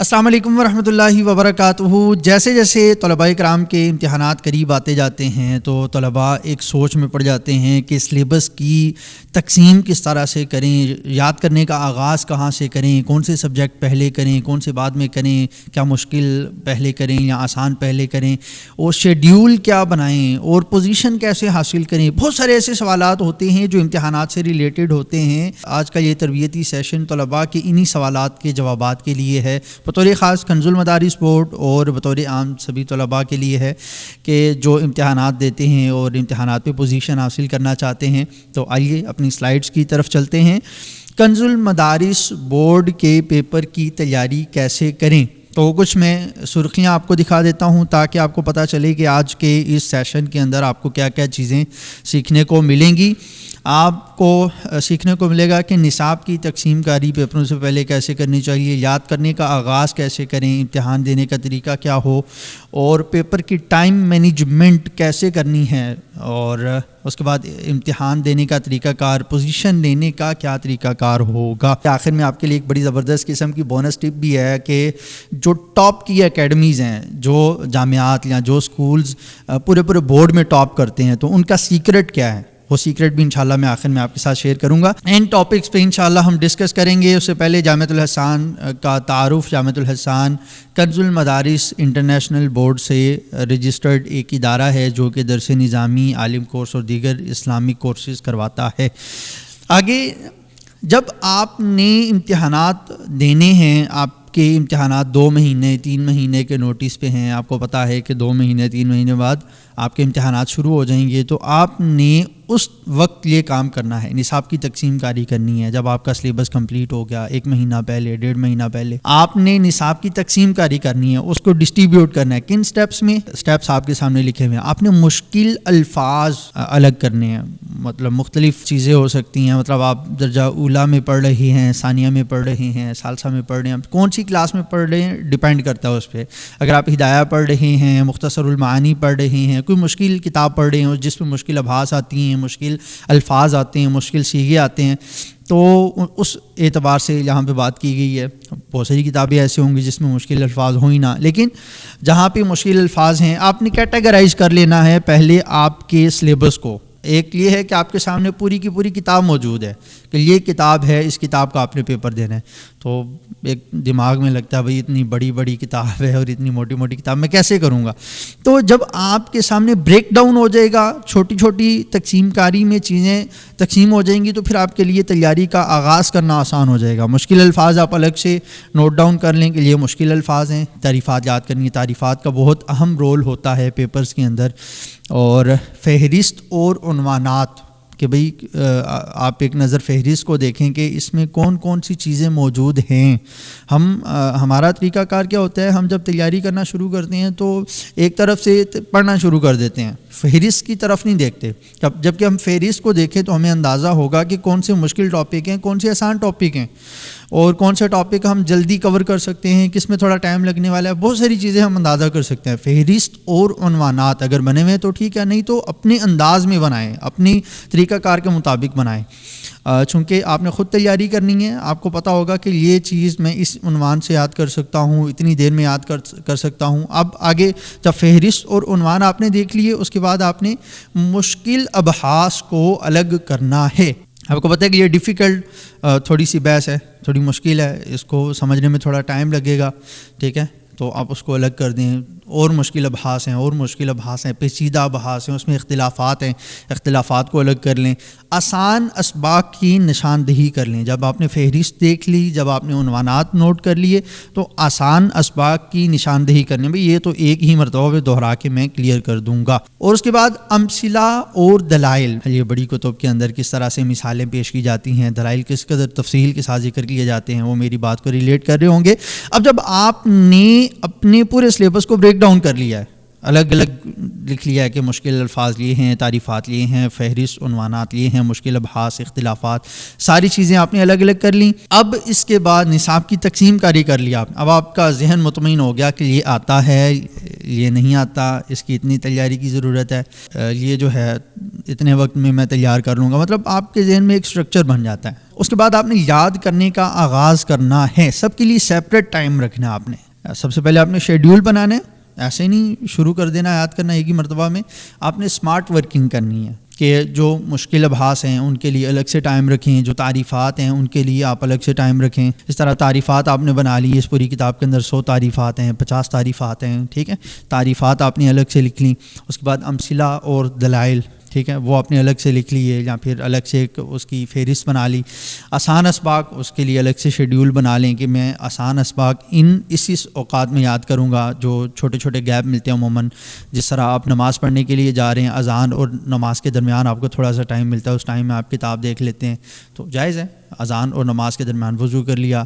السلام علیکم ورحمۃ اللہ وبرکاتہ۔ جیسے جیسے طلباء کرام کے امتحانات قریب آتے جاتے ہیں تو طلباء ایک سوچ میں پڑ جاتے ہیں کہ سلیبس کی تقسیم کس طرح سے کریں، یاد کرنے کا آغاز کہاں سے کریں، کون سے سبجیکٹ پہلے کریں، کون سے بعد میں کریں، کیا مشکل پہلے کریں یا آسان پہلے کریں، اور شیڈیول کیا بنائیں اور پوزیشن کیسے حاصل کریں۔ بہت سارے ایسے سوالات ہوتے ہیں جو امتحانات سے ریلیٹڈ ہوتے ہیں۔ آج کا یہ تربیتی سیشن طلباء کے انہی سوالات کے جوابات کے لیے ہے، بطور خاص کنز المدارس بورڈ اور بطور عام سبھی طلباء کے لیے ہے کہ جو امتحانات دیتے ہیں اور امتحانات پہ پوزیشن حاصل کرنا چاہتے ہیں۔ تو آئیے اپنی سلائیڈز کی طرف چلتے ہیں۔ کنز المدارس بورڈ کے پیپر کی تیاری کیسے کریں، تو کچھ میں سرخیاں آپ کو دکھا دیتا ہوں تاکہ آپ کو پتہ چلے کہ آج کے اس سیشن کے اندر آپ کو کیا کیا چیزیں سیکھنے کو ملیں گی۔ آپ کو سیکھنے کو ملے گا کہ نصاب کی تقسیم کاری پیپروں سے پہلے کیسے کرنی چاہیے، یاد کرنے کا آغاز کیسے کریں، امتحان دینے کا طریقہ کیا ہو، اور پیپر کی ٹائم مینجمنٹ کیسے کرنی ہے، اور اس کے بعد امتحان دینے کا طریقہ کار، پوزیشن لینے کا کیا طریقہ کار ہوگا۔ آخر میں آپ کے لیے ایک بڑی زبردست قسم کی بونس ٹپ بھی ہے کہ جو ٹاپ کی اکیڈمیز ہیں، جو جامعات یا جو سکولز پورے بورڈ میں ٹاپ کرتے ہیں، تو ان کا سیکرٹ کیا ہے، وہ سیکرٹ بھی انشاءاللہ میں آخر میں آپ کے ساتھ شیئر کروں گا۔ ان ٹاپکس پہ انشاءاللہ ہم ڈسکس کریں گے۔ اس سے پہلے جامعۃ الحسان کا تعارف۔ جامعۃ الحسان کنز المدارس انٹرنیشنل بورڈ سے رجسٹرڈ ایک ادارہ ہے جو کہ درس نظامی، عالم کورس اور دیگر اسلامک کورسز کرواتا ہے۔ آگے جب آپ نے امتحانات دینے ہیں، آپ کے امتحانات 2 مہینے 3 مہینے کے نوٹس پہ ہیں، آپ کو پتہ ہے کہ 2 مہینے 3 مہینے بعد آپ کے امتحانات شروع ہو جائیں گے، تو آپ نے اس وقت یہ کام کرنا ہے، نصاب کی تقسیم کاری کرنی ہے۔ جب آپ کا سلیبس کمپلیٹ ہو گیا، 1 مہینہ پہلے، 1.5 مہینہ پہلے، آپ نے نصاب کی تقسیم کاری کرنی ہے، اس کو ڈسٹریبیوٹ کرنا ہے۔ کن سٹیپس میں؟ سٹیپس آپ کے سامنے لکھے ہوئے ہیں۔ آپ نے مشکل الفاظ الگ کرنے ہیں، مطلب مختلف چیزیں ہو سکتی ہیں، مطلب آپ درجہ اولیٰ میں پڑھ رہے ہیں، ثانیہ میں پڑھ رہے ہیں، ثالثہ میں پڑھ رہے ہیں، کون سی کلاس میں پڑھ رہے ہیں ڈیپینڈ کرتا ہے اس پہ۔ اگر آپ ہدایہ پڑھ رہے ہیں، مختصر المعانی پڑھ رہے ہیں، کوئی مشکل کتاب پڑھ رہے ہیں جس میں مشکل ابحاث آتی ہیں، مشکل الفاظ آتے ہیں، مشکل صیغے آتے ہیں، تو اس اعتبار سے یہاں پہ بات کی گئی ہے۔ بہت ساری کتابیں ایسے ہوں گی جس میں مشکل الفاظ ہوں ہی نہ، لیکن جہاں پہ مشکل الفاظ ہیں آپ نے کیٹیگرائز کر لینا ہے پہلے آپ کے سلیبس کو۔ ایک یہ ہے کہ آپ کے سامنے پوری کی پوری کتاب موجود ہے کہ یہ کتاب ہے، اس کتاب کا آپ نے پیپر دینا ہے، تو ایک دماغ میں لگتا ہے بھائی اتنی بڑی کتاب ہے اور اتنی موٹی کتاب میں کیسے کروں گا۔ تو جب آپ کے سامنے بریک ڈاؤن ہو جائے گا، چھوٹی تقسیم کاری میں چیزیں تقسیم ہو جائیں گی، تو پھر آپ کے لیے تیاری کا آغاز کرنا آسان ہو جائے گا۔ مشکل الفاظ آپ الگ سے نوٹ ڈاؤن کر لیں کہ یہ مشکل الفاظ ہیں۔ تعریفات یاد کرنی ہے، تعریفات کا بہت اہم رول ہوتا ہے پیپرز کے اندر، اور فہرست اور عنوانات کہ بھئی آپ ایک نظر فہرست کو دیکھیں کہ اس میں کون سی چیزیں موجود ہیں۔ ہمارا طریقہ کار کیا ہوتا ہے، ہم جب تیاری کرنا شروع کرتے ہیں تو ایک طرف سے پڑھنا شروع کر دیتے ہیں، فہرست کی طرف نہیں دیکھتے۔ جبکہ ہم فہرست کو دیکھیں تو ہمیں اندازہ ہوگا کہ کون سے مشکل ٹاپک ہیں، کون سے آسان ٹاپک ہیں، اور کون سے ٹاپک ہم جلدی کور کر سکتے ہیں، کس میں تھوڑا ٹائم لگنے والا ہے۔ بہت ساری چیزیں ہم اندازہ کر سکتے ہیں۔ فہرست اور عنوانات اگر بنے ہوئے تو ٹھیک ہے، نہیں تو اپنے انداز میں بنائیں، اپنی طریقہ کار کے مطابق بنائیں۔ چونکہ آپ نے خود تیاری کرنی ہے، آپ کو پتہ ہوگا کہ یہ چیز میں اس عنوان سے یاد کر سکتا ہوں، اتنی دیر میں یاد کر سکتا ہوں۔ اب آگے جب فہرست اور عنوان آپ نے دیکھ لیے، اس کے بعد آپ نے مشکل ابحاث کو الگ کرنا ہے۔ آپ کو پتہ ہے کہ یہ ڈیفیکلٹ تھوڑی سی بحث ہے، تھوڑی مشکل ہے، اس کو سمجھنے میں تھوڑا ٹائم لگے گا، ٹھیک ہے، تو آپ اس کو الگ کر دیں۔ اور مشکل ابحاث ہیں، پیچیدہ ابحاث ہیں، اس میں اختلافات ہیں، اختلافات کو الگ کر لیں۔ آسان اسباق کی نشاندہی کر لیں۔ جب آپ نے فہرست دیکھ لی، جب آپ نے عنوانات نوٹ کر لیے، تو آسان اسباق کی نشاندہی کرنے میں یہ تو ایک ہی مرتبہ پہ دہرا کے میں کلیئر کر دوں گا۔ اور اس کے بعد امثلہ اور دلائل، یہ بڑی کتب کے اندر کس طرح سے مثالیں پیش کی جاتی ہیں، دلائل کس قدر تفصیل کے ساتھ ذکر کیے جاتے ہیں، وہ میری بات کو ریلیٹ کر رہے ہوں گے۔ اب جب آپ نے اپنے پورے سلیبس کو بریک ڈاؤن کر لیا ہے، الگ الگ لکھ لیا ہے کہ مشکل الفاظ یہ ہیں، تعریفات یہ ہیں، فہرست عنوانات یہ ہیں، مشکل ابحاث، اختلافات، ساری چیزیں آپ نے الگ الگ کر لیں۔ اب اس کے بعد نصاب کی تقسیم کاری کر لیا، اب آپ کا ذہن مطمئن ہو گیا کہ یہ آتا ہے، یہ نہیں آتا، اس کی اتنی تیاری کی ضرورت ہے، یہ جو ہے اتنے وقت میں تیار کر لوں گا. مطلب آپ کے ذہن میں ایک اسٹرکچر بن جاتا ہے. اس کے بعد آپ نے یاد کرنے کا آغاز کرنا ہے. سب کے لیے سیپریٹ ٹائم رکھنا ہے. آپ نے سب سے پہلے آپ نے شیڈیول بنانا ہے. ایسے نہیں شروع کر دینا یاد کرنا ایک ہی مرتبہ میں. آپ نے اسمارٹ ورکنگ کرنی ہے کہ جو مشکل ابحاث ہیں ان کے لیے الگ سے ٹائم رکھیں, جو تعریفات ہیں ان کے لیے آپ الگ سے ٹائم رکھیں. اس طرح تعریفات آپ نے بنا لی, اس پوری کتاب کے اندر 100 تعریفات ہیں, 50 تعریفات ہیں, ٹھیک ہے. تعریفات آپ نے الگ سے لکھ لیں. اس کے بعد امثلہ اور دلائل, ٹھیک ہے, وہ آپ نے الگ سے لکھ لیے یا پھر الگ سے ایک اس کی فہرست بنا لی. آسان اسباق, اس کے لیے الگ سے شیڈیول بنا لیں کہ میں آسان اسباق اسی اوقات میں یاد کروں گا جو چھوٹے چھوٹے گیپ ملتے ہیں عموماً. جس طرح آپ نماز پڑھنے کے لیے جا رہے ہیں, اذان اور نماز کے درمیان آپ کو تھوڑا سا ٹائم ملتا ہے, اس ٹائم میں آپ کتاب دیکھ لیتے ہیں تو جائز ہے. اذان اور نماز کے درمیان وضو کر لیا,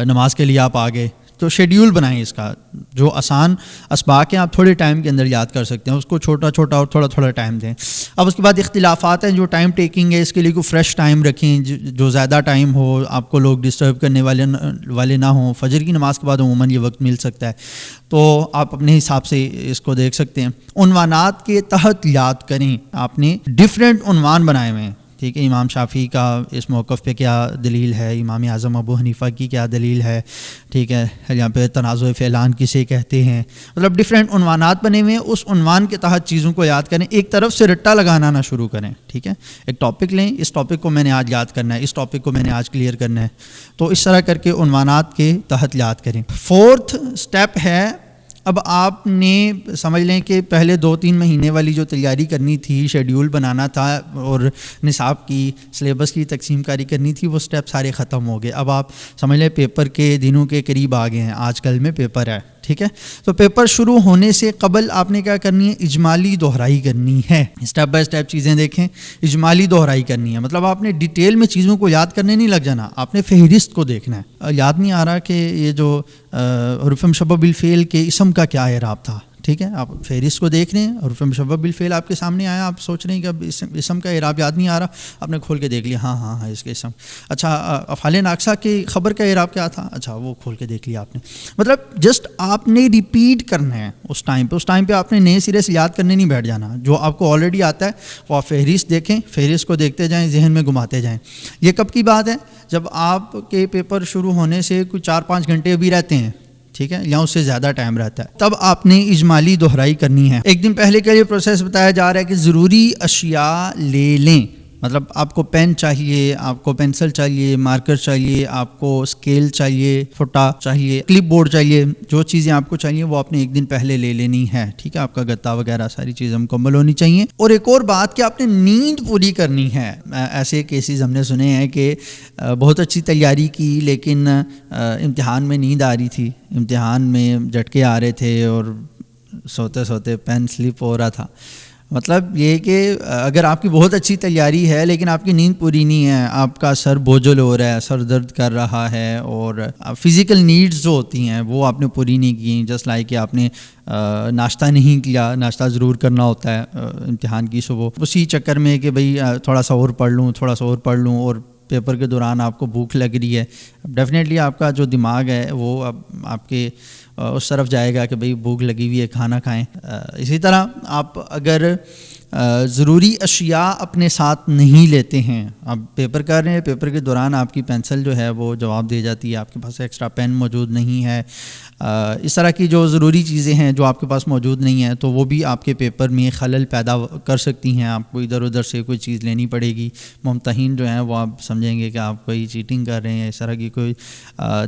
نماز کے لیے آپ آ گئے, تو شیڈیول بنائیں اس کا. جو آسان اسباق ہیں آپ تھوڑے ٹائم کے اندر یاد کر سکتے ہیں, اس کو چھوٹا چھوٹا اور تھوڑا تھوڑا ٹائم دیں. اب اس کے بعد اختلافات ہیں جو ٹائم ٹیکنگ ہے, اس کے لیے کوئی فریش ٹائم رکھیں جو زیادہ ٹائم ہو, آپ کو لوگ ڈسٹرب کرنے والے نہ ہوں. فجر کی نماز کے بعد عموماً یہ وقت مل سکتا ہے تو آپ اپنے حساب سے اس کو دیکھ سکتے ہیں. عنوانات کے تحت یاد کریں. آپ نے ڈفرینٹ عنوان بنائے ہوئے ہیں, ٹھیک ہے. امام شافعی کا اس موقف پہ کیا دلیل ہے, امام اعظم ابو حنیفہ کی کیا دلیل ہے, ٹھیک ہے. یہاں پہ تنازع فعلان کسے کہتے ہیں. مطلب ڈفرینٹ عنوانات بنے ہوئے ہیں. اس عنوان کے تحت چیزوں کو یاد کریں. ایک طرف سے رٹا لگانا نہ شروع کریں, ٹھیک ہے. ایک ٹاپک لیں, اس ٹاپک کو میں نے آج یاد کرنا ہے, اس ٹاپک کو میں نے آج کلیئر کرنا ہے. تو اس طرح کر کے عنوانات کے تحت یاد کریں. 4تھ سٹیپ ہے, اب آپ نے سمجھ لیں کہ پہلے 2-3 مہینے والی جو تیاری کرنی تھی, شیڈیول بنانا تھا اور نصاب کی سلیبس کی تقسیم کاری کرنی تھی, وہ سٹیپ سارے ختم ہو گئے. اب آپ سمجھ لیں پیپر کے دنوں کے قریب آ گئے ہیں. آج کل میں پیپر ہے, ٹھیک ہے. تو پیپر شروع ہونے سے قبل آپ نے کیا کرنی ہے, اجمالی دہرائی کرنی ہے. اسٹیپ بائی اسٹیپ چیزیں دیکھیں, اجمالی دہرائی کرنی ہے. مطلب آپ نے ڈیٹیل میں چیزوں کو یاد کرنے نہیں لگ جانا, آپ نے فہرست کو دیکھنا ہے. یاد نہیں آ رہا کہ یہ جو حروف مشبہ بالفعل کے اسم کا کیا اعراب تھا, ٹھیک ہے. آپ فہرست کو دیکھ رہے ہیں, حروف مشبہ بالفعل آپ کے سامنے آیا, آپ سوچ رہے ہیں کہ اب اسم کا اعراب یاد نہیں آ رہا, آپ نے کھول کے دیکھ لیا, ہاں اس کے اسم. اچھا, افعال ناقصہ کی خبر کا اعراب کیا تھا, اچھا وہ کھول کے دیکھ لیا آپ نے. مطلب جسٹ آپ نے ریپیٹ کرنا ہے اس ٹائم پہ آپ نے نئے سرے سے یاد کرنے نہیں بیٹھ جانا. جو آپ کو آلریڈی آتا ہے وہ آپ فہرست دیکھیں, فہرست کو دیکھتے جائیں, ذہن میں گھماتے جائیں. یہ کب کی بات ہے, جب آپ کے پیپر شروع ہونے سے کوئی 4-5 گھنٹے بھی رہتے ہیں, ٹھیک ہے, یا اس سے زیادہ ٹائم رہتا ہے, تب آپ نے اجمالی دہرائی کرنی ہے. ایک دن پہلے کے لیے پروسیس بتایا جا رہا ہے کہ ضروری اشیاء لے لیں. مطلب آپ کو پین چاہیے, آپ کو پینسل چاہیے, مارکر چاہیے, آپ کو اسکیل چاہیے, فٹا چاہیے, کلپ بورڈ چاہیے. جو چیزیں آپ کو چاہیے وہ آپ نے ایک دن پہلے لے لینی ہے, ٹھیک ہے. آپ کا گتا وغیرہ ساری چیزیں مکمل ہونی چاہیے. اور ایک اور بات کہ آپ نے نیند پوری کرنی ہے. ایسے کیسز ہم نے سنے ہیں کہ بہت اچھی تیاری کی لیکن امتحان میں نیند آ رہی تھی, امتحان میں جھٹکے آ رہے تھے اور سوتے سوتے پین سلپ ہو رہا تھا. مطلب یہ کہ اگر آپ کی بہت اچھی تیاری ہے لیکن آپ کی نیند پوری نہیں ہے, آپ کا سر بوجھل ہو رہا ہے, سر درد کر رہا ہے, اور فزیکل نیڈز جو ہوتی ہیں وہ آپ نے پوری نہیں کی, جسٹ لائک کہ آپ نے ناشتہ نہیں کیا, ناشتہ ضرور کرنا ہوتا ہے امتحان کی صبح, اسی چکر میں کہ بھئی تھوڑا سا اور پڑھ لوں, اور پیپر کے دوران آپ کو بھوک لگ رہی ہے. ڈیفینیٹلی آپ کا جو دماغ ہے وہ اب آپ کے اس طرف جائے گا کہ بھئی بھوک لگی ہوئی ہے, کھانا کھائیں. اسی طرح آپ اگر ضروری اشیاء اپنے ساتھ نہیں لیتے ہیں, آپ پیپر کر رہے ہیں, پیپر کے دوران آپ کی پینسل جو ہے وہ جواب دے جاتی ہے, آپ کے پاس ایکسٹرا پین موجود نہیں ہے, اس طرح کی جو ضروری چیزیں ہیں جو آپ کے پاس موجود نہیں ہیں, تو وہ بھی آپ کے پیپر میں خلل پیدا کر سکتی ہیں. آپ کو ادھر ادھر سے کوئی چیز لینی پڑے گی, ممتحن جو ہیں وہ آپ سمجھیں گے کہ آپ کوئی چیٹنگ کر رہے ہیں, اس طرح کی کوئی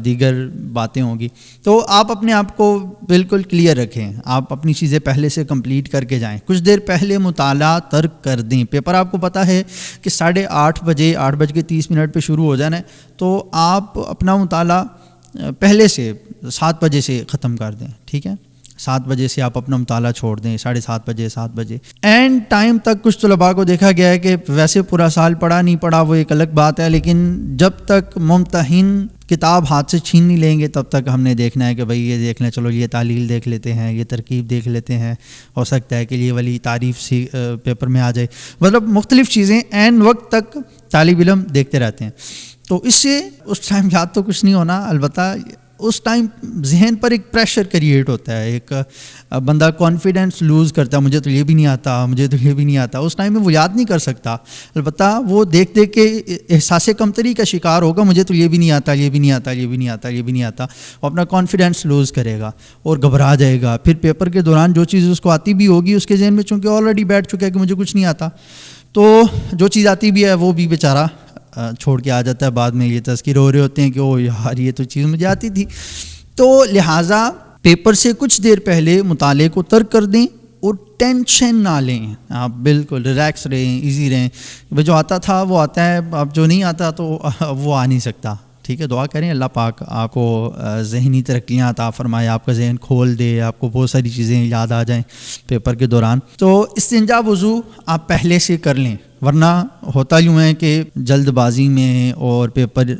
دیگر باتیں ہوں گی. تو آپ اپنے آپ کو بالکل کلیئر رکھیں, آپ اپنی چیزیں پہلے سے کمپلیٹ کر کے جائیں. کچھ دیر پہلے مطالعہ ترک کر دیں. پیپر آپ کو پتہ ہے کہ 8:30 بجے 8:30 پہ شروع ہو جانا ہے, تو آپ اپنا مطالعہ پہلے سے 7 بجے سے ختم کر دیں, ٹھیک ہے. 7 بجے سے آپ اپنا مطالعہ چھوڑ دیں, 7:30 7 بجے. اینڈ ٹائم تک کچھ طلباء کو دیکھا گیا ہے کہ ویسے پورا سال پڑھا نہیں پڑھا وہ ایک الگ بات ہے, لیکن جب تک ممتحن کتاب ہاتھ سے چھین نہیں لیں گے تب تک ہم نے دیکھنا ہے کہ بھئی یہ دیکھ لیں, چلو یہ تعلیل دیکھ لیتے ہیں, یہ ترکیب دیکھ لیتے ہیں, ہو سکتا ہے کہ یہ والی تعریف سی پیپر میں آ جائے. مطلب مختلف چیزیں عین وقت تک طالب علم دیکھتے رہتے ہیں. تو اس سے اس ٹائم یاد تو کچھ نہیں ہونا, البتہ اس ٹائم ذہن پر ایک پریشر کریٹ ہوتا ہے, ایک بندہ کانفیڈنس لوز کرتا ہے, مجھے تو یہ بھی نہیں آتا, مجھے تو یہ بھی نہیں آتا. اس ٹائم میں وہ یاد نہیں کر سکتا, البتہ وہ دیکھ دیکھ کے احساس کمتری کا شکار ہوگا, مجھے تو یہ بھی نہیں آتا, یہ بھی نہیں آتا, یہ بھی نہیں آتا, یہ بھی نہیں آتا, وہ اپنا کانفیڈنس لوز کرے گا اور گھبرا جائے گا. پھر پیپر کے دوران جو چیز اس کو آتی بھی ہوگی اس کے ذہن میں چونکہ آلریڈی بیٹھ چکا ہے کہ مجھے کچھ نہیں آتا, تو جو چیز آتی بھی ہے وہ بھی بیچارہ چھوڑ کے آ جاتا ہے. بعد میں یہ تذکر ہو رہے ہوتے ہیں کہ او یار یہ تو چیز مجھے آتی تھی. تو لہٰذا پیپر سے کچھ دیر پہلے مطالعے کو ترک کر دیں اور ٹینشن نہ لیں, آپ بالکل ریلیکس رہیں, ایزی رہیں. جو آتا تھا وہ آتا ہے, اب جو نہیں آتا تو وہ آ نہیں سکتا. ٹھیک ہے, دعا کریں اللہ پاک آپ کو ذہنی ترقیاں عطا فرمائے, آپ کا ذہن کھول دے, آپ کو بہت ساری چیزیں یاد آ جائیں پیپر کے دوران. تو استنجا وضو آپ پہلے سے کر لیں, ورنہ ہوتا یوں ہے کہ جلد بازی میں اور پیپر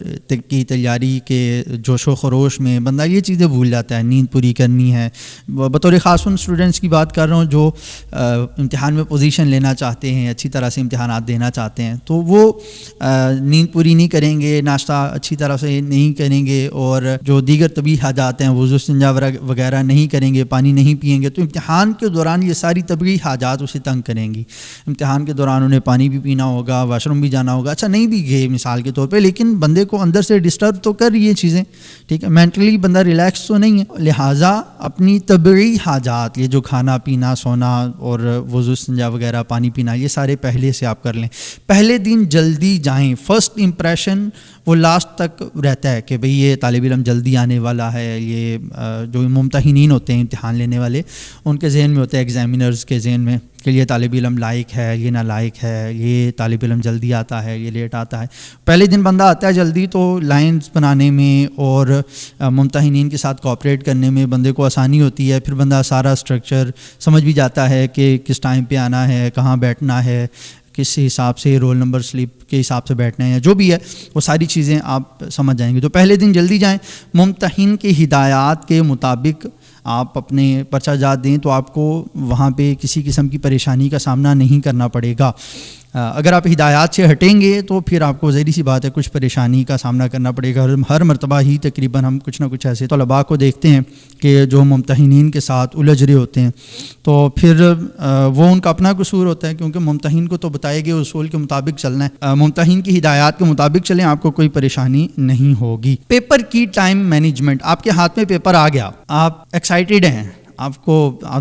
کی تیاری کے جوش و خروش میں بندہ یہ چیزیں بھول جاتا ہے. نیند پوری کرنی ہے, بطور خاص ان اسٹوڈنٹس کی بات کر رہا ہوں جو امتحان میں پوزیشن لینا چاہتے ہیں, اچھی طرح سے امتحانات دینا چاہتے ہیں, تو وہ نیند پوری نہیں کریں گے, ناشتہ اچھی طرح سے نہیں کریں گے, اور جو دیگر طبی حاجات ہیں وضو استنجا وغیرہ نہیں کریں گے, پانی نہیں پئیں گے, تو امتحان کے دوران یہ ساری طبی حاجات اسے تنگ کریں گی. امتحان کے دوران انہیں پانی بھی پینا ہوگا, واش روم بھی جانا ہوگا, اچھا نہیں بھی گئے مثال کے طور پہ, لیکن بندے کو اندر سے ڈسٹرب تو کر یہ چیزیں. ٹھیک ہے, مینٹلی بندہ ریلیکس تو نہیں ہے, لہٰذا اپنی طبعی حاجات, یہ جو کھانا پینا سونا اور وضو استنجا وغیرہ پانی پینا, یہ سارے پہلے سے آپ کر لیں. پہلے دن جلدی جائیں, فرسٹ امپریشن وہ لاسٹ تک رہتا ہے کہ بھئی یہ طالب علم جلدی آنے والا ہے. یہ جو ممتحنین ہوتے ہیں امتحان لینے والے, ان کے ذہن میں ہوتا ہے, ایگزامینرز کے ذہن میں, کہ یہ طالب علم لائق ہے, یہ نالائق ہے, یہ طالب علم جلدی آتا ہے, یہ لیٹ آتا ہے. پہلے دن بندہ آتا ہے جلدی تو لائنز بنانے میں اور ممتحنین کے ساتھ کوآپریٹ کرنے میں بندے کو آسانی ہوتی ہے. پھر بندہ سارا اسٹرکچر سمجھ بھی جاتا ہے کہ کس ٹائم پہ آنا ہے, کہاں بیٹھنا ہے, کس حساب سے رول نمبر سلپ کے حساب سے بیٹھنا ہے, جو بھی ہے وہ ساری چیزیں آپ سمجھ جائیں گے. تو پہلے دن جلدی جائیں, ممتحن کی ہدایات کے مطابق آپ اپنے پرچہ جات دیں, تو آپ کو وہاں پہ کسی قسم کی پریشانی کا سامنا نہیں کرنا پڑے گا. اگر آپ ہدایات سے ہٹیں گے تو پھر آپ کو ظاہری سی بات ہے کچھ پریشانی کا سامنا کرنا پڑے گا. ہر مرتبہ ہی تقریباً ہم کچھ نہ کچھ ایسے طلباء کو دیکھتے ہیں کہ جو ممتحنین کے ساتھ الجھ رہے ہوتے ہیں, تو پھر وہ ان کا اپنا قصور ہوتا ہے, کیونکہ ممتحن کو تو بتائے گئے اصول کے مطابق چلنا ہے, ممتحن کی ہدایات کے مطابق چلیں, آپ کو کوئی پریشانی نہیں ہوگی. پیپر کی ٹائم مینجمنٹ, آپ کے ہاتھ میں پیپر آ گیا, آپ ایکسائٹیڈ ہیں, آپ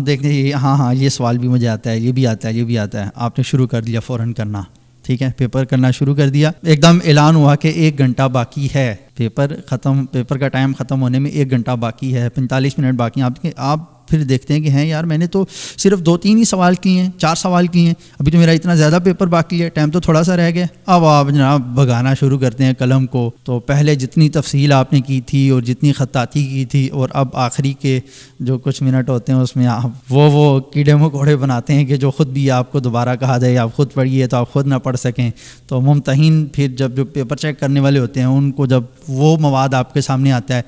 دیکھتے ہیں ہاں یہ سوال بھی مجھے آتا ہے, یہ بھی آتا ہے, یہ بھی آتا ہے, آپ نے شروع کر دیا فوراً کرنا. ٹھیک ہے, پیپر کرنا شروع کر دیا, ایک دم اعلان ہوا کہ 1 گھنٹہ باقی ہے, پیپر کا ٹائم ختم ہونے میں 1 گھنٹہ باقی ہے, 45 منٹ باقی ہیں. آپ پھر دیکھتے ہیں کہ ہیں یار میں نے تو صرف 2-3 ہی سوال کیے ہیں, 4 سوال کیے ہیں, ابھی تو میرا اتنا زیادہ پیپر باقی ہے, ٹائم تو تھوڑا سا رہ گیا. اب آپ جناب بھگانا شروع کرتے ہیں قلم کو. تو پہلے جتنی تفصیل آپ نے کی تھی اور جتنی خطاطی کی تھی, اور اب آخری کے جو کچھ منٹ ہوتے ہیں اس میں آپ وہ کیڑے مکوڑے بناتے ہیں کہ جو خود بھی آپ کو دوبارہ کہا جائے آپ خود پڑھیے تو آپ خود نہ پڑھ سکیں. تو ممتحن پھر جب جو پیپر چیک کرنے والے ہوتے ہیں ان کو جب وہ مواد آپ کے سامنے آتا ہے,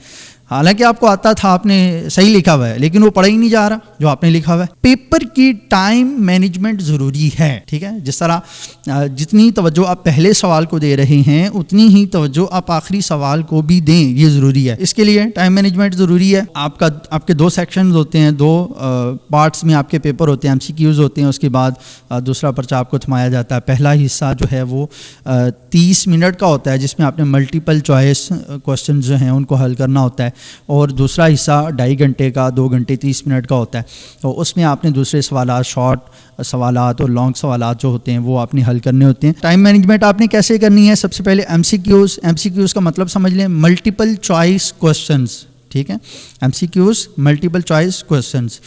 حالانکہ آپ کو آتا تھا, آپ نے صحیح لکھا ہوا ہے, لیکن وہ پڑھا ہی نہیں جا رہا جو آپ نے لکھا ہوا ہے. پیپر کی ٹائم مینجمنٹ ضروری ہے. ٹھیک ہے, جس طرح جتنی توجہ آپ پہلے سوال کو دے رہے ہیں اتنی ہی توجہ آپ آخری سوال کو بھی دیں, یہ ضروری ہے. اس کے لیے ٹائم مینجمنٹ ضروری ہے. آپ کے 2 سیکشنز ہوتے ہیں, 2 پارٹس میں آپ کے پیپر ہوتے ہیں, MCQs ہوتے ہیں, اس کے بعد دوسرا پرچہ آپ کو تھمایا جاتا ہے. پہلا حصہ جو ہے وہ 30 منٹ کا ہوتا ہے, جس میں آپ نے ملٹیپل چوائس کوسچنز جو ہیں ان کو حل کرنا ہوتا ہے, اور دوسرا حصہ 2.5 گھنٹے کا 2 گھنٹے 30 منٹ کا ہوتا ہے. تو اس میں آپ نے دوسرے سوالات, شارٹ سوالات اور لانگ سوالات جو ہوتے ہیں وہ آپ نے حل کرنے ہوتے ہیں. ٹائم مینجمنٹ آپ نے کیسے کرنی ہے؟ سب سے پہلے MCQs کا مطلب سمجھ لیں, ملٹیپل چوائس کوسچنز. ٹھیک ہے, MCQs ملٹیپل چوائس کوسچنز.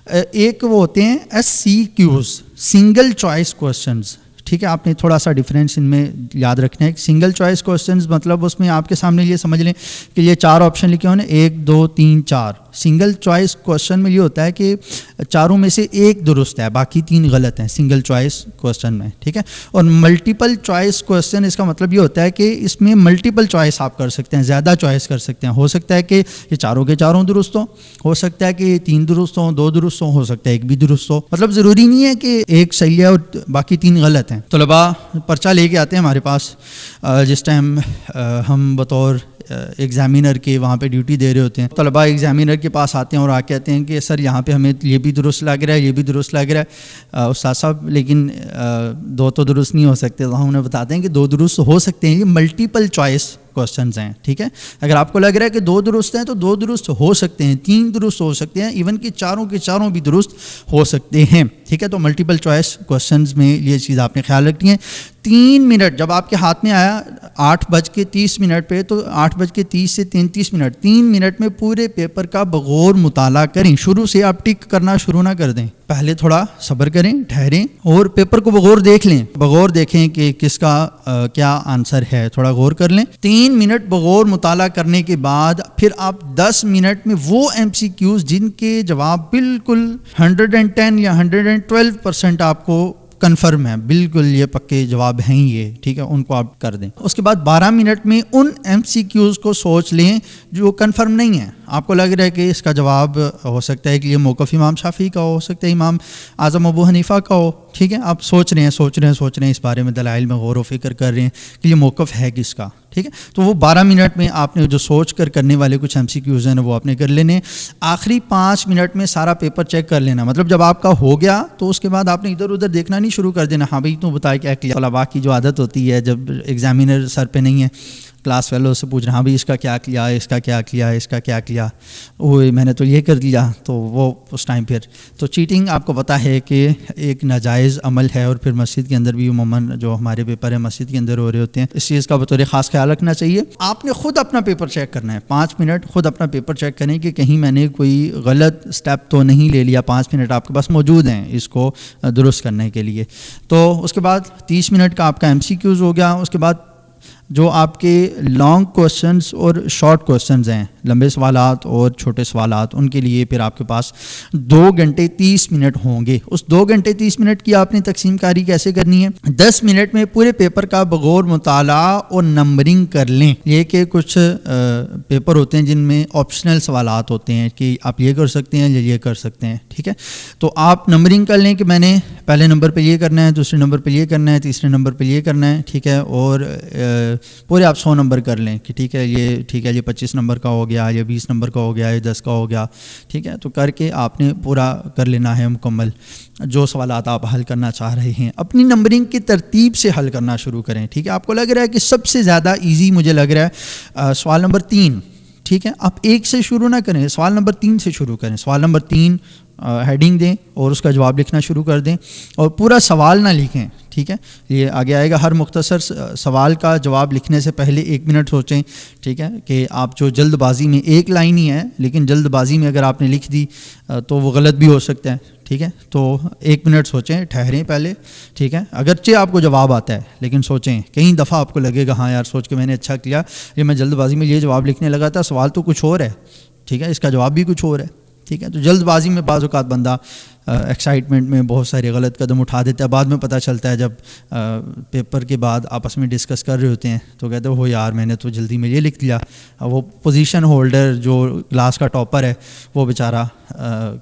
ایک وہ ہوتے ہیں SCQs, سنگل چوائس کوسچنز. ٹھیک ہے, آپ نے تھوڑا سا ڈفرینس ان میں یاد رکھنا ہے. سنگل چوائس کوسچنز مطلب اس میں آپ کے سامنے یہ سمجھ لیں کہ یہ 4 آپشن لکھے ہونے, 1 2 3 4. سنگل چوائس کوسچن میں یہ ہوتا ہے کہ 4 میں سے 1 درست ہے, باقی 3 غلط ہیں سنگل چوائس کوسچن میں. ٹھیک ہے, اور ملٹیپل چوائس کوسچن اس کا مطلب یہ ہوتا ہے کہ اس میں ملٹیپل چوائس آپ کر سکتے ہیں, زیادہ چوائس کر سکتے ہیں. ہو سکتا ہے کہ یہ 4 کے 4 درست ہوں, ہو سکتا ہے کہ 3 درست ہوں, 2 درست ہوں, ہو سکتا ہے 1 بھی درست ہو. مطلب ضروری نہیں ہے کہ 1 صحیح ہے اور باقی 3 غلط ہیں. طلباء پرچہ لے کے آتے ہیں ہمارے پاس, جس ٹائم ہم بطور ایگزامینر کے وہاں پہ ڈیوٹی دے رہے ہوتے ہیں. طلباء ایگزامینر کے پاس آتے ہیں اور آ کے کہتے ہیں کہ سر یہاں پہ ہمیں یہ بھی درست لگ رہا ہے, یہ بھی درست لگ رہا ہے استاد صاحب, لیکن دو تو درست نہیں ہو سکتے. تو ہم انہیں بتاتے ہیں کہ دو درست ہو سکتے ہیں, یہ ملٹیپل چوائس کوسچنز ہیں. ٹھیک ہے, اگر آپ کو لگ رہا ہے کہ دو درست ہیں تو دو درست ہو سکتے ہیں, تین درست ہو سکتے ہیں, ایون کہ چاروں کے چاروں بھی درست ہو سکتے ہیں. ٹھیک ہے, تو ملٹیپل چوائس کوسچنز میں یہ چیز آپ نے خیال رکھنی ہے. 3 منٹ جب آپ کے ہاتھ میں آیا 8:30 پہ, تو 8:30 سے 33 3 منٹ میں پورے پیپر کا بغور مطالعہ کریں. شروع سے آپ ٹک کرنا شروع نہ کر دیں, پہلے تھوڑا صبر کریں, ٹھہریں اور پیپر کو بغور دیکھ لیں, بغور دیکھیں کہ کس کا کیا آنسر ہے, تھوڑا غور کر لیں. 3 منٹ بغور مطالعہ کرنے کے بعد پھر آپ 10 منٹ میں وہ MCQs جن کے جواب بالکل 110 یا 112% آپ کو کنفرم ہے, بالکل یہ پکے جواب ہیں یہ, ٹھیک ہے, ان کو آپ کر دیں. اس کے بعد 12 منٹ میں ان MCQs کو سوچ لیں جو کنفرم نہیں ہیں. آپ کو لگ رہا ہے کہ اس کا جواب ہو سکتا ہے کہ یہ موقف امام شافعی کا ہو سکتا ہے امام اعظم ابو حنیفہ کا ہو. ٹھیک ہے, آپ سوچ رہے ہیں اس بارے میں, دلائل میں غور و فکر کر رہے ہیں کہ یہ موقف ہے کس کا. ٹھیک ہے, تو وہ 12 منٹ میں آپ نے جو سوچ کر کرنے والے کچھ MCQs ہیں وہ آپ نے کر لینے. آخری 5 منٹ میں سارا پیپر چیک کر لینا, مطلب جب آپ کا ہو گیا تو اس کے بعد آپ نے ادھر ادھر دیکھنا نہیں شروع کر دینا. ہاں بھائی تو بتایا کیا کیا. طلباء کی جو عادت ہوتی ہے جب ایگزامینر سر پہ نہیں ہے, کلاس فیلو سے پوچھ رہا ہاں بھائی اس کا کیا کیا, اس کا کیا کیا, اس کا کیا کیا, وہ میں نے تو یہ کر دیا. تو وہ اس ٹائم پھر تو چیٹنگ آپ کو پتہ ہے کہ ایک ناجائز عمل ہے, اور پھر مسجد کے اندر بھی عموماً جو ہمارے پیپر ہیں مسجد کے اندر ہو رہے ہوتے ہیں, اس چیز کا بطور خاص خیال رکھنا چاہیے. آپ نے خود اپنا پیپر چیک کرنا ہے, 5 منٹ خود اپنا پیپر چیک کریں کہ کہیں میں نے کوئی غلط سٹیپ تو نہیں لے لیا. 5 منٹ آپ کے پاس موجود ہیں اس کو درست کرنے کے لیے. تو اس کے بعد 30 منٹ کا آپ کا MCQs ہو گیا. اس کے بعد جو آپ کے لانگ کوسچنز اور شارٹ کوسچنز ہیں, لمبے سوالات اور چھوٹے سوالات, ان کے لیے پھر آپ کے پاس 2 گھنٹے 30 منٹ ہوں گے. اس 2 گھنٹے 30 منٹ کی آپ نے تقسیم کاری کیسے کرنی ہے؟ 10 منٹ میں پورے پیپر کا بغور مطالعہ اور نمبرنگ کر لیں. یہ کہ کچھ پیپر ہوتے ہیں جن میں آپشنل سوالات ہوتے ہیں کہ آپ یہ کر سکتے ہیں یا یہ کر سکتے ہیں. ٹھیک ہے, تو آپ نمبرنگ کر لیں کہ میں نے پہلے نمبر پہ یہ کرنا ہے, دوسرے نمبر پہ یہ کرنا ہے, تیسرے نمبر پہ یہ کرنا ہے. ٹھیک ہے, اور پورے آپ 100 نمبر کر لیں کہ ٹھیک ہے یہ 25 نمبر کا ہو گیا, یہ 20 نمبر کا ہو گیا, یہ 10 کا ہو گیا. ٹھیک ہے, تو کر کے آپ نے پورا کر لینا ہے مکمل جو سوالات آپ حل کرنا چاہ رہے ہیں. اپنی نمبرنگ کی ترتیب سے حل کرنا شروع کریں. ٹھیک ہے, آپ کو لگ رہا ہے کہ سب سے زیادہ ایزی مجھے لگ رہا ہے سوال نمبر 3. ٹھیک ہے, آپ 1 سے شروع نہ کریں, سوال نمبر 3 سے شروع کریں. سوال نمبر 3 ہیڈنگ دیں اور اس کا جواب لکھنا شروع کر دیں, اور پورا سوال نہ لکھیں. ٹھیک ہے, یہ آگے آئے گا. ہر مختصر سوال کا جواب لکھنے سے پہلے 1 منٹ سوچیں. ٹھیک ہے, کہ آپ جو جلد بازی میں 1 لائن ہی ہے, لیکن جلد بازی میں اگر آپ نے لکھ دی تو وہ غلط بھی ہو سکتا ہے. ٹھیک ہے, تو 1 منٹ سوچیں, ٹھہریں پہلے. ٹھیک ہے, اگرچہ آپ کو جواب آتا ہے لیکن سوچیں. کئی دفعہ آپ کو لگے گا ہاں یار سوچ کے میں نے اچھا کیا, یہ میں جلد بازی میں یہ جواب لکھنے لگا تھا, سوال تو کچھ اور ہے. ٹھیک ہے, اس کا جواب بھی کچھ اور ہے. ٹھیک ہے, تو جلد بازی میں بعض اوقات بندہ ایکسائٹمنٹ میں بہت سارے غلط قدم اٹھا دیتا ہے. بعد میں پتہ چلتا ہے جب پیپر کے بعد آپس میں ڈسکس کر رہے ہوتے ہیں تو کہتے ہیں ہو یار میں نے تو جلدی میں یہ لکھ لیا. وہ پوزیشن ہولڈر جو کلاس کا ٹاپر ہے وہ بیچارہ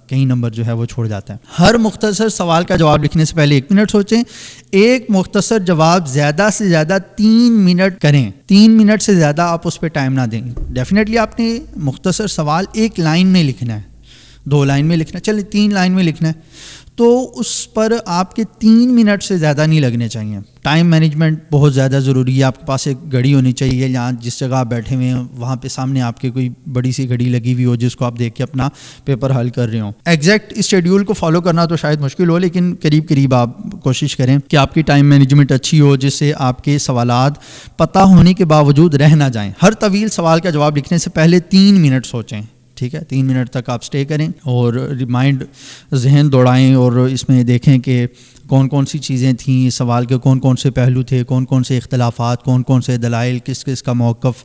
کئی نمبر جو ہے وہ چھوڑ جاتا ہے. ہر مختصر سوال کا جواب لکھنے سے پہلے 1 منٹ سوچیں. ایک مختصر جواب زیادہ سے زیادہ 3 منٹ کریں. 3 منٹ سے زیادہ آپ اس پہ ٹائم نہ دیں. ڈیفینیٹلی آپ نے مختصر سوال 1 لائن میں لکھنا ہے, 2 لائن میں لکھنا ہے, چلے 3 لائن میں لکھنا ہے, تو اس پر آپ کے 3 منٹ سے زیادہ نہیں لگنے چاہیے. ٹائم مینجمنٹ بہت زیادہ ضروری ہے. آپ کے پاس ایک گھڑی ہونی چاہیے, یا جس جگہ آپ بیٹھے ہوئے ہیں وہاں پہ سامنے آپ کے کوئی بڑی سی گھڑی لگی ہوئی ہو جس کو آپ دیکھ کے اپنا پیپر حل کر رہے ہوں. ایگزیکٹ اس شیڈیول کو فالو کرنا تو شاید مشکل ہو, لیکن قریب آپ کوشش کریں کہ آپ کی ٹائم مینجمنٹ اچھی ہو, جس سے آپ کے سوالات پتہ ہونے کے باوجود رہ نہ جائیں. ہر طویل سوال کا جواب لکھنے سے پہلے 3 منٹ سوچیں. ٹھیک ہے, 3 منٹ تک آپ سٹے کریں اور ریمائنڈ ذہن دوڑائیں, اور اس میں دیکھیں کہ کون کون سی چیزیں تھیں سوال کے, کون کون سے پہلو تھے, کون کون سے اختلافات, کون کون سے دلائل, کس کس کا موقف,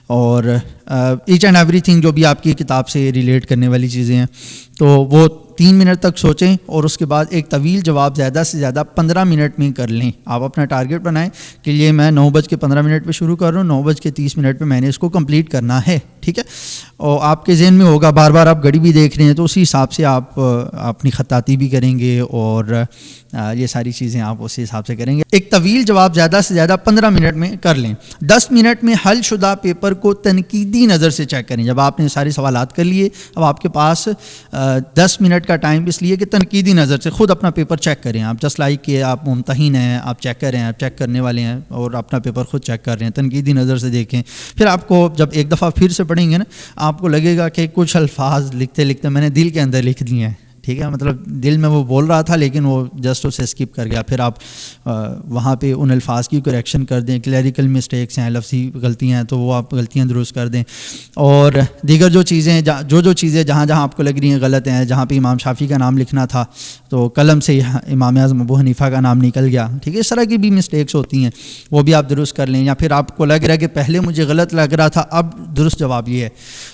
اور ایچ اینڈ ایوری تھنگ جو بھی آپ کی کتاب سے ریلیٹ کرنے والی چیزیں ہیں. تو وہ 3 منٹ تک سوچیں اور اس کے بعد ایک طویل جواب زیادہ سے زیادہ 15 منٹ میں کر لیں. آپ اپنا ٹارگیٹ بنائیں کہ یہ میں 9:15 پہ شروع کر رہا ہوں, 9:30 پہ میں نے اس کو کمپلیٹ کرنا ہے. ٹھیک ہے, اور آپ کے ذہن میں ہوگا, بار بار آپ گھڑی بھی دیکھ رہے ہیں تو اسی حساب سے آپ اپنی خطاطی بھی کریں گے اور یہ ساری چیزیں آپ اسی حساب سے کریں گے. ایک طویل جواب زیادہ سے زیادہ 15 منٹ میں کر لیں. 10 منٹ میں حل شدہ پیپر کو تنقیدی نظر سے چیک کریں. جب آپ نے سارے سوالات کر لیے, اب آپ کے پاس 10 منٹ کا ٹائم اس لیے کہ تنقیدی نظر سے خود اپنا پیپر چیک کریں. آپ جسٹ لائک کہ آپ ممتحن ہیں, آپ چیک کر رہے ہیں, آپ چیک کرنے والے ہیں اور اپنا پیپر خود چیک کر رہے ہیں, تنقیدی نظر سے دیکھیں. پھر آپ کو جب ایک دفعہ پھر سے پڑھیں گے نا, آپ کو لگے گا کہ کچھ الفاظ لکھتے لکھتے میں نے دل کے اندر لکھ دیے ہیں. ٹھیک ہے, مطلب دل میں وہ بول رہا تھا لیکن وہ جسٹ اسے اسکپ کر گیا. پھر آپ وہاں پہ ان الفاظ کی کریکشن کر دیں. کلیریکل مسٹیکس ہیں, لفظی غلطیاں ہیں, تو وہ آپ غلطیاں درست کر دیں. اور دیگر جو چیزیں جو چیزیں جہاں جہاں آپ کو لگ رہی ہیں غلط ہیں, جہاں پہ امام شافعی کا نام لکھنا تھا تو قلم سے امام اعظم ابو حنیفہ کا نام نکل گیا. ٹھیک ہے, اس طرح کی بھی مسٹیکس ہوتی ہیں, وہ بھی آپ درست کر لیں. یا پھر آپ کو لگ رہا ہے کہ پہلے مجھے غلط لگ رہا تھا, اب درست جواب یہ ہے,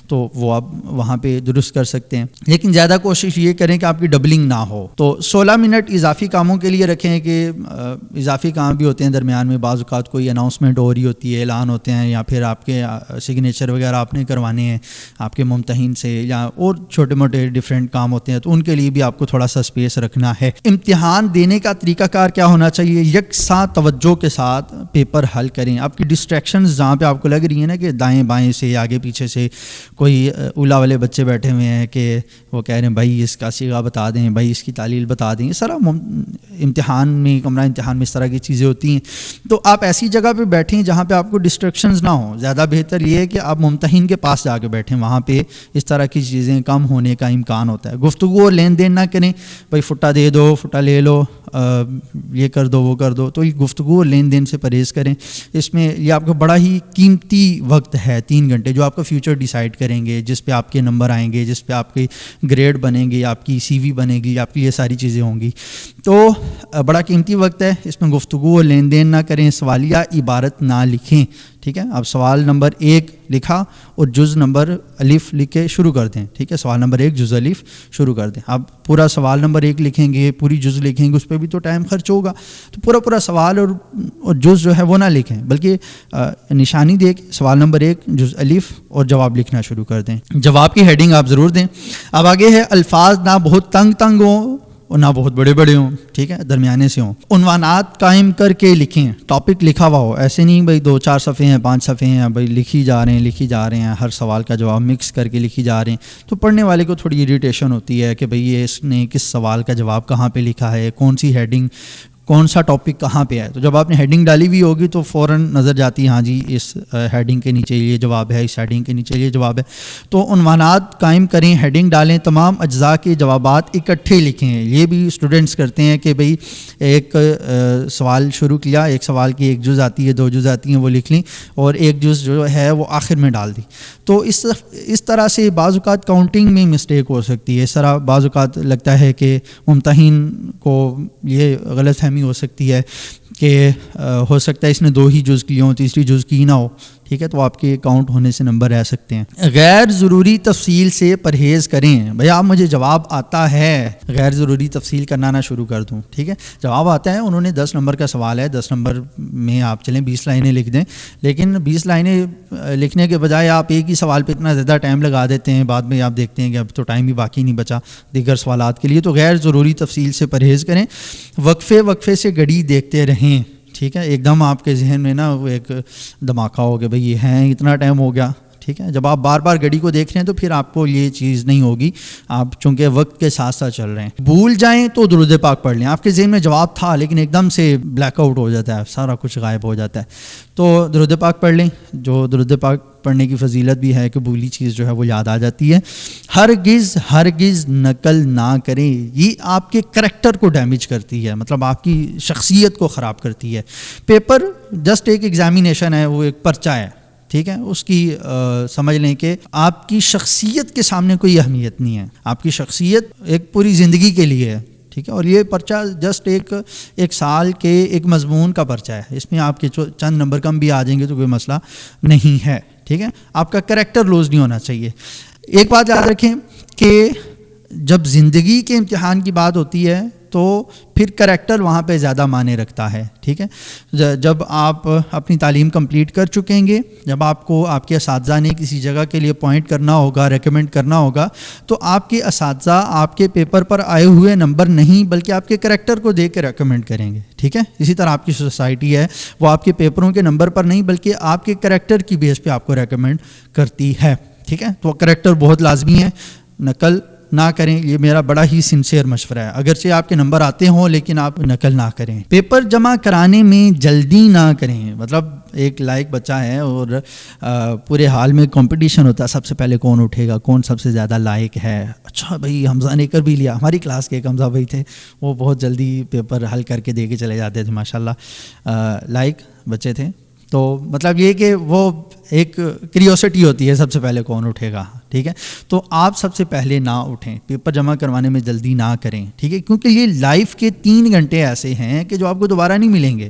تو وہ آپ وہاں پہ درست کر سکتے ہیں. لیکن زیادہ کوشش یہ کریں کہ آپ کی ڈبلنگ نہ ہو. تو 16 منٹ اضافی کاموں کے لیے رکھیں کہ اضافی کام بھی ہوتے ہیں درمیان میں. بعض اوقات کوئی اناؤنسمنٹ ہو رہی ہوتی ہے, اعلان ہوتے ہیں, یا پھر آپ کے سگنیچر وغیرہ آپ نے کروانے ہیں آپ کے ممتحن سے, یا اور چھوٹے موٹے ڈفرینٹ کام ہوتے ہیں, تو ان کے لیے بھی آپ کو تھوڑا سا اسپیس رکھنا ہے. امتحان دینے کا طریقہ کار کیا ہونا چاہیے؟ یکساں توجہ کے ساتھ پیپر حل کریں. آپ کی ڈسٹریکشنز جہاں پہ آپ کو لگ رہی ہیں نا کہ دائیں بائیں سے, آگے پیچھے سے کوئی اولا والے بچے بیٹھے ہوئے ہیں کہ وہ کہہ رہے ہیں بھائی اس کا صیغہ بتا دیں, بھائی اس کی تعلیل بتا دیں. یہ سارا امتحان میں, کمرہ امتحان میں اس طرح کی چیزیں ہوتی ہیں. تو آپ ایسی جگہ پہ بیٹھیں جہاں پہ آپ کو ڈسٹریکشنز نہ ہوں. زیادہ بہتر یہ ہے کہ آپ ممتحن کے پاس جا کے بیٹھیں, وہاں پہ اس طرح کی چیزیں کم ہونے کا امکان ہوتا ہے. گفتگو اور لین دین نہ کریں, بھائی فٹا دے دو, فٹا لے لو, یہ کر دو, وہ کر دو. تو یہ گفتگو اور لین دین سے پرہیز کریں. اس میں یہ آپ کا بڑا ہی قیمتی وقت ہے, 3 گھنٹے, جو آپ کا فیوچر ڈیسائیڈ کریں گے, جس پہ آپ کے نمبر آئیں گے, جس پہ آپ کی گریڈ بنیں گے, آپ کی سی وی بنے گی, آپ کی یہ ساری چیزیں ہوں گی. تو بڑا قیمتی وقت ہے, اس میں گفتگو اور لین دین نہ کریں, سوالیہ عبارت نہ لکھیں. ٹھیک ہے, آپ سوال نمبر 1 لکھا اور جز نمبر الف لکھ کے شروع کر دیں. ٹھیک ہے, سوال نمبر 1 جز الف شروع کر دیں. آپ پورا سوال نمبر 1 لکھیں گے, پوری جز لکھیں گے, اس پہ بھی تو ٹائم خرچ ہوگا. تو پورا سوال اور جز جو ہے وہ نہ لکھیں, بلکہ نشانی دے کے سوال نمبر 1 جز الف اور جواب لکھنا شروع کر دیں. جواب کی ہیڈنگ آپ ضرور دیں. اب آگے ہے, الفاظ نہ بہت تنگ ہوں اور نہ بہت بڑے بڑے ہوں. ٹھیک ہے, درمیانے سے ہوں. عنوانات قائم کر کے لکھیں, ٹاپک لکھا ہوا ہو. ایسے نہیں بھائی 2-4 صفحے ہیں, 5 صفحے ہیں, بھائی لکھی جا رہے ہیں, ہر سوال کا جواب مکس کر کے لکھی جا رہے ہیں. تو پڑھنے والے کو تھوڑی اریٹیشن ہوتی ہے کہ بھئی یہ اس نے کس سوال کا جواب کہاں پہ لکھا ہے, کون سی ہیڈنگ, کون سا ٹاپک کہاں پہ ہے. تو جب آپ نے ہیڈنگ ڈالی ہوئی ہوگی تو فوراً نظر جاتی ہے, ہاں جی اس ہیڈنگ کے نیچے یہ جواب ہے, اس ہیڈنگ کے نیچے یہ جواب ہے. تو عنوانات قائم کریں, ہیڈنگ ڈالیں, تمام اجزاء کے جوابات اکٹھے لکھیں. یہ بھی اسٹوڈنٹس کرتے ہیں کہ بھئی ایک سوال شروع کیا, ایک سوال کی 1 جز آتی ہے, 2 جز آتی ہیں, وہ لکھ لیں, اور 1 جز جو ہے وہ آخر میں ڈال دی. تو اس طرح سے بعض اوقات کاؤنٹنگ میں مسٹیک ہو سکتی ہے. اس طرح بعض اوقات لگتا ہے کہ ممتحن کو یہ غلط فہمی ہو سکتی ہے کہ ہو سکتا ہے اس نے 2 ہی جز کی ہوں, تیسری جز کی نہ ہو. ٹھیک ہے, تو آپ کے کاؤنٹ ہونے سے نمبر رہ سکتے ہیں. غیر ضروری تفصیل سے پرہیز کریں. بھئی آپ مجھے جواب آتا ہے, غیر ضروری تفصیل کرنا نہ شروع کر دوں. ٹھیک ہے, جواب آتا ہے, انہوں نے 10 نمبر کا سوال ہے, 10 نمبر میں آپ چلیں 20 لائنیں لکھ دیں. لیکن 20 لائنیں لکھنے کے بجائے آپ ایک ہی سوال پہ اتنا زیادہ ٹائم لگا دیتے ہیں, بعد میں آپ دیکھتے ہیں کہ اب تو ٹائم بھی باقی نہیں بچا دیگر سوالات کے لیے. تو غیر ضروری تفصیل سے پرہیز کریں. وقفے سے گھڑی دیکھتے رہیں. ٹھیک ہے, ایک دم آپ کے ذہن میں نا وہ ایک دھماکہ ہو گیا, بھئی یہ ہیں اتنا ٹائم ہو گیا. ٹھیک ہے, جب آپ بار بار گھڑی کو دیکھ رہے ہیں تو پھر آپ کو یہ چیز نہیں ہوگی, آپ چونکہ وقت کے ساتھ ساتھ چل رہے ہیں. بھول جائیں تو درود پاک پڑھ لیں. آپ کے ذہن میں جواب تھا لیکن ایک دم سے بلیک آؤٹ ہو جاتا ہے, سارا کچھ غائب ہو جاتا ہے, تو درود پاک پڑھ لیں. جو درود پاک پڑھنے کی فضیلت بھی ہے کہ بھولی چیز جو ہے وہ یاد آ جاتی ہے. ہرگز نقل نہ کریں, یہ آپ کے کریکٹر کو ڈیمیج کرتی ہے, مطلب آپ کی شخصیت کو خراب کرتی ہے. پیپر جسٹ ایک ایگزامینیشن ہے, وہ ایک پرچہ ہے. ٹھیک ہے, اس کی سمجھ لیں کہ آپ کی شخصیت کے سامنے کوئی اہمیت نہیں ہے. آپ کی شخصیت ایک پوری زندگی کے لیے ہے. ٹھیک ہے, اور یہ پرچہ جسٹ ایک سال کے ایک مضمون کا پرچہ ہے. اس میں آپ کے چند نمبر کم بھی آ جائیں گے تو کوئی مسئلہ نہیں ہے. ٹھیک ہے, آپ کا کریکٹر لوز نہیں ہونا چاہیے. ایک بات یاد رکھیں کہ جب زندگی کے امتحان کی بات ہوتی ہے تو پھر کریکٹر وہاں پہ زیادہ معنی رکھتا ہے. ٹھیک ہے, جب آپ اپنی تعلیم کمپلیٹ کر چکیں گے, جب آپ کو آپ کے اساتذہ نے کسی جگہ کے لیے پوائنٹ کرنا ہوگا, ریکمینڈ کرنا ہوگا, تو آپ کے اساتذہ آپ کے پیپر پر آئے ہوئے نمبر نہیں بلکہ آپ کے کریکٹر کو دیکھ کے ریکمینڈ کریں گے. ٹھیک ہے, اسی طرح آپ کی سوسائٹی ہے وہ آپ کے پیپروں کے نمبر پر نہیں بلکہ آپ کے کریکٹر کی بیس پہ آپ کو ریکمینڈ کرتی ہے. ٹھیک ہے, تو کریکٹر بہت لازمی ہے, نقل نہ کریں. یہ میرا بڑا ہی سنسیئر مشورہ ہے. اگرچہ آپ کے نمبر آتے ہوں لیکن آپ نقل نہ کریں. پیپر جمع کرانے میں جلدی نہ کریں. مطلب ایک لائق بچہ ہے اور پورے حال میں کمپٹیشن ہوتا ہے, سب سے پہلے کون اٹھے گا, کون سب سے زیادہ لائق ہے. اچھا بھائی حمزہ نے کر بھی لیا. ہماری کلاس کے ایک حمزہ بھائی تھے, وہ بہت جلدی پیپر حل کر کے دے کے چلے جاتے تھے, ماشاءاللہ لائق بچے تھے. تو مطلب یہ کہ وہ ایک کریوسٹی ہوتی ہے سب سے پہلے کون اٹھے گا. ٹھیک ہے, تو آپ سب سے پہلے نہ اٹھیں, پیپر جمع کروانے میں جلدی نہ کریں. ٹھیک ہے, کیونکہ یہ لائف کے 3 گھنٹے ایسے ہیں کہ جو آپ کو دوبارہ نہیں ملیں گے.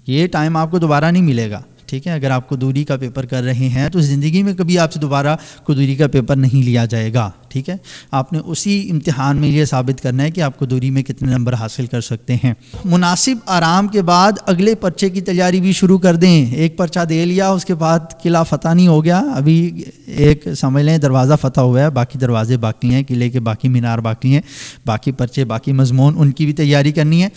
یہ ٹائم آپ کو دوبارہ نہیں ملے گا. ٹھیک ہے, اگر آپ کو دوری کا پیپر کر رہے ہیں تو زندگی میں کبھی آپ سے دوبارہ کوئی دوری کا پیپر نہیں لیا جائے گا. ٹھیک ہے, آپ نے اسی امتحان میں یہ ثابت کرنا ہے کہ آپ کو دوری میں کتنے نمبر حاصل کر سکتے ہیں. مناسب آرام کے بعد اگلے پرچے کی تیاری بھی شروع کر دیں. ایک پرچہ دے لیا, اس کے بعد قلعہ فتح نہیں ہو گیا, ابھی ایک سمجھ لیں دروازہ فتح ہوا ہے, باقی دروازے باقی ہیں, قلعے کے باقی مینار باقی ہیں, باقی پرچے باقی مضمون, ان کی بھی تیاری کرنی ہے.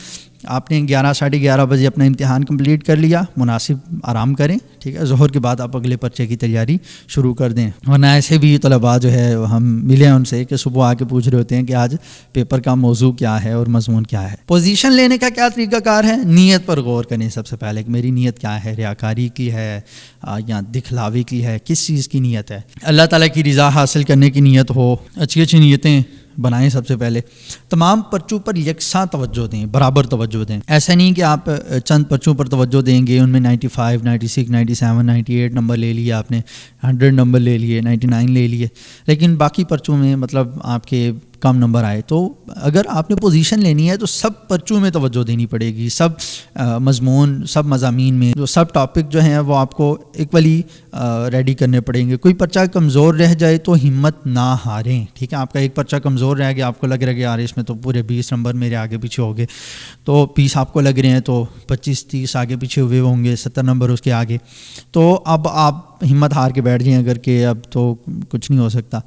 آپ نے 11 ساڑھے 11 بجے اپنا امتحان کمپلیٹ کر لیا, مناسب آرام کریں. ٹھیک ہے, ظہر کے بعد آپ اگلے پرچے کی تیاری شروع کر دیں. ورنہ ایسے بھی طلباء جو ہے ہم ملے ہیں ان سے کہ صبح آ کے پوچھ رہے ہوتے ہیں کہ آج پیپر کا موضوع کیا ہے اور مضمون کیا ہے. پوزیشن لینے کا کیا طریقہ کار ہے؟ نیت پر غور کریں سب سے پہلے کہ میری نیت کیا ہے, ریاکاری کی ہے یا دکھلاوی کی ہے, کس چیز کی نیت ہے. اللہ تعالیٰ کی رضا حاصل کرنے کی نیت ہو, اچھی اچھی نیتیں بنائیں. سب سے پہلے تمام پرچوں پر یکساں توجہ دیں, برابر توجہ دیں. ایسا نہیں کہ آپ چند پرچوں پر توجہ دیں گے, ان میں 95, 96, 97, 98 نمبر لے لیے آپ نے, 100 نمبر لے لیے, 99 لے لیے, لیکن باقی پرچوں میں مطلب آپ کے کم نمبر آئے. تو اگر آپ نے پوزیشن لینی ہے تو سب پرچوں میں توجہ دینی پڑے گی, سب مضمون, سب مضامین میں جو سب ٹاپک جو ہیں وہ آپ کو ایکولی ریڈی کرنے پڑیں گے. کوئی پرچہ کمزور رہ جائے تو ہمت نہ ہاریں. ٹھیک ہے, آپ کا ایک پرچہ کمزور رہ گیا, آپ کو لگ رہا ہے کہ یار اس میں تو پورے 20 نمبر میرے آگے پیچھے ہو گئے, تو 20 آپ کو لگ رہے ہیں تو 25-30 آگے پیچھے ہوئے ہوں گے, 70 نمبر اس کے آگے. تو اب آپ ہمت ہار کے بیٹھ جائیں اگر کہ اب تو کچھ نہیں ہو سکتا.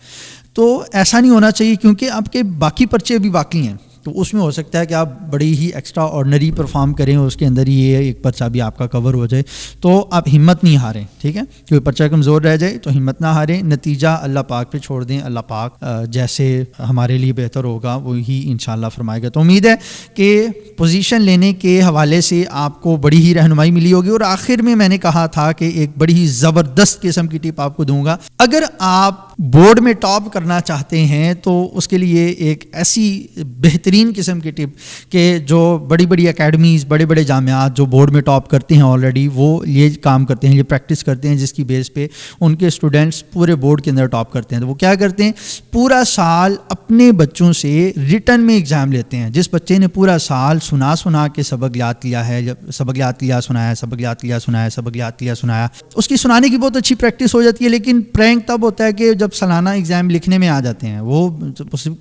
تو ایسا نہیں ہونا چاہیے, کیونکہ آپ کے باقی پرچے بھی باقی ہیں, تو اس میں ہو سکتا ہے کہ آپ بڑی ہی ایکسٹرا آرڈنری پرفارم کریں, اس کے اندر یہ ایک پرچہ بھی آپ کا کور ہو جائے. تو آپ ہمت نہیں ہاریں. ٹھیک ہے, کوئی پرچہ کمزور رہ جائے تو ہمت نہ ہاریں, نتیجہ اللہ پاک پہ چھوڑ دیں. اللہ پاک جیسے ہمارے لیے بہتر ہوگا وہی انشاءاللہ فرمائے گا. تو امید ہے کہ پوزیشن لینے کے حوالے سے آپ کو بڑی ہی رہنمائی ملی ہوگی. اور آخر میں نے کہا تھا کہ ایک بڑی ہی زبردست قسم کی ٹپ آپ کو دوں گا. اگر آپ بورڈ میں ٹاپ کرنا چاہتے ہیں تو اس کے لیے ایک ایسی بہترین قسم کی ٹپ کہ جو بڑی بڑی اکیڈمیز, بڑے بڑے جامعات جو بورڈ میں ٹاپ کرتے ہیں آلریڈی, وہ یہ کام کرتے ہیں, یہ پریکٹس کرتے ہیں, جس کی بیس پہ ان کے اسٹوڈنٹس پورے بورڈ کے اندر ٹاپ کرتے ہیں. تو وہ کیا کرتے ہیں, پورا سال اپنے بچوں سے ریٹن میں ایگزام لیتے ہیں. جس بچے نے پورا سال سنا کے سبق یاد لیا ہے, سبق یاد لیا سنایا, سبق یاد لیا سنایا, سبق یاد لیا سنایا, اس کی سنانے کی بہت اچھی پریکٹس ہو جاتی ہے. لیکن پرینک تب ہوتا ہے کہ جب سالانہ ایگزام لکھنے میں آ جاتے ہیں. وہ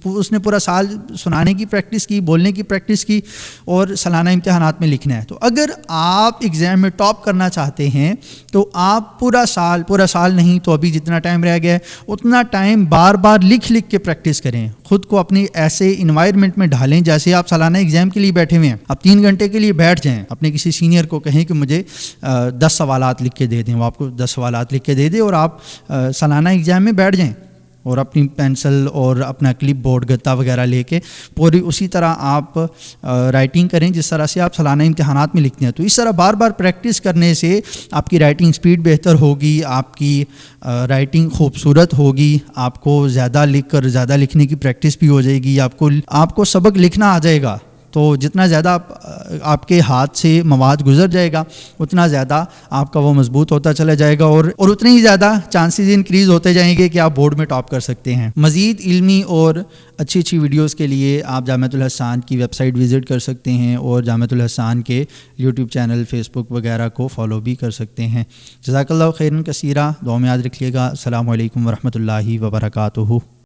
اس نے پورا سال سنانے کی پریکٹس کی, بولنے کی پریکٹس کی, اور سالانہ امتحانات میں لکھنا ہے. تو اگر آپ ایگزام میں ٹاپ کرنا چاہتے ہیں تو آپ پورا سال نہیں تو ابھی جتنا ٹائم رہ گیا ہے اتنا ٹائم بار بار لکھ کے پریکٹس کریں. خود کو اپنی ایسے انوائرمنٹ میں ڈھالیں جیسے آپ سالانہ ایگزام کے لیے بیٹھے ہوئے ہیں. آپ 3 گھنٹے کے لیے بیٹھ جائیں, اپنے کسی سینئر کو کہیں کہ مجھے 10 سوالات لکھ کے دے دیں, وہ آپ کو 10 سوالات لکھ کے دے دیں اور آپ سالانہ ایگزام میں بیٹھ جائیں, اور اپنی پینسل اور اپنا کلپ بورڈ گتا وغیرہ لے کے پوری اسی طرح آپ رائٹنگ کریں جس طرح سے آپ سالانہ امتحانات میں لکھتے ہیں. تو اس طرح بار بار پریکٹس کرنے سے آپ کی رائٹنگ سپیڈ بہتر ہوگی, آپ کی رائٹنگ خوبصورت ہوگی, آپ کو زیادہ لکھ کر زیادہ لکھنے کی پریکٹس بھی ہو جائے گی, آپ کو سبق لکھنا آ جائے گا. تو جتنا زیادہ آپ کے ہاتھ سے مواد گزر جائے گا اتنا زیادہ آپ کا وہ مضبوط ہوتا چلا جائے گا, اور اتنے ہی زیادہ چانسز انکریز ہوتے جائیں گے کہ آپ بورڈ میں ٹاپ کر سکتے ہیں. مزید علمی اور اچھی ویڈیوز کے لیے آپ جامعۃ الحسان کی ویب سائٹ وزٹ کر سکتے ہیں, اور جامعۃ الحسان کے یوٹیوب چینل, فیس بک وغیرہ کو فالو بھی کر سکتے ہیں. جزاک اللہ خیرا کثیرا. دعا میں یاد رکھیے گا. السلام علیکم ورحمۃ اللہ وبرکاتہ.